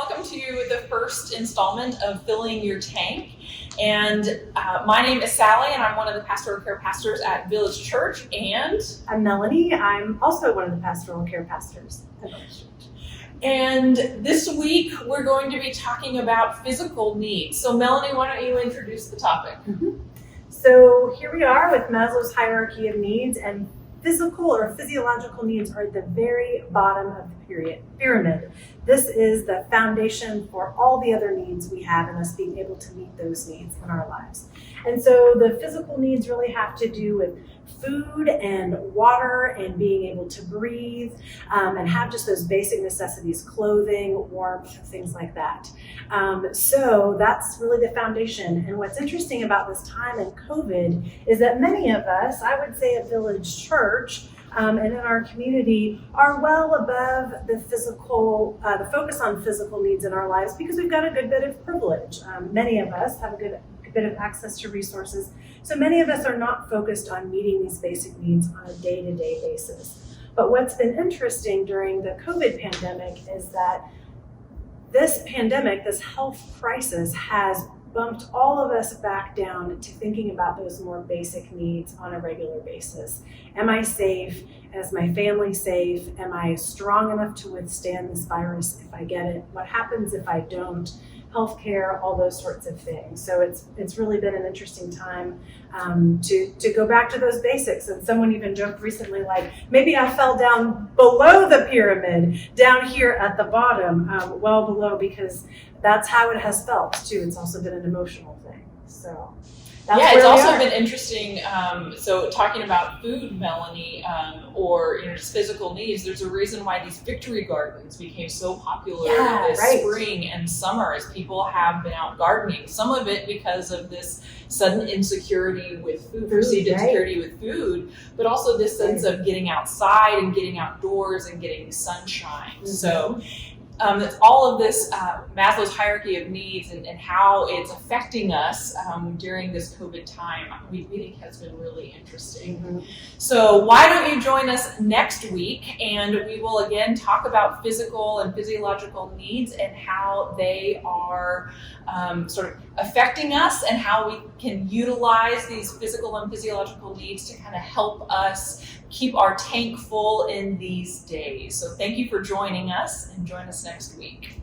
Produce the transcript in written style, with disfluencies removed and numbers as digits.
welcome to the first installment of Filling Your Tank. And my name is Sally, and I'm one of the pastoral care pastors at Village Church. And I'm Melanie. I'm also one of the pastoral care pastors at Village Church. And this week we're going to be talking about physical needs. So Melanie, why don't you introduce the topic? So here we are with Maslow's Hierarchy of Needs, and physical or physiological needs are at the very bottom of the pyramid. This is the foundation for all the other needs we have and us being able to meet those needs in our lives. And so the physical needs really have to do with food and water and being able to breathe and have just those basic necessities, clothing, warmth, things like that. So that's really the foundation. And what's interesting about this time in COVID is that many of us, I would say at Village Church, and in our community are well above the physical, the focus on physical needs in our lives because we've got a good bit of privilege. Many of us have a good bit of access to resources. So many of us are not focused on meeting these basic needs on a day-to-day basis. But what's been interesting during the COVID pandemic is that this pandemic, this health crisis, has bumped all of us back down to thinking about those more basic needs on a regular basis. Am I safe? Is my family safe? Am I strong enough to withstand this virus if I get it? What happens if I don't? Healthcare, all those sorts of things. So it's really been an interesting time to go back to those basics. And someone even joked recently, like, maybe I fell down below the pyramid, down here at the bottom, well below, because that's how it has felt too. It's also been an emotional thing. So that's it's also been interesting. So talking about food, Melanie, or just physical needs, there's a reason why these victory gardens became so popular this spring and summer, as people have been out gardening. Some of it because of this sudden insecurity with food, perceived insecurity with food, but also this sense of getting outside and getting outdoors and getting sunshine. Mm-hmm. So it's all of this Maslow's hierarchy of needs and how it's affecting us during this COVID time, we think has been really interesting. Mm-hmm. So why don't you join us next week, and we will again talk about physical and physiological needs and how they are sort of affecting us and how we can utilize these physical and physiological needs to kind of help us keep our tank full in these days. So thank you for joining us, and join us next week.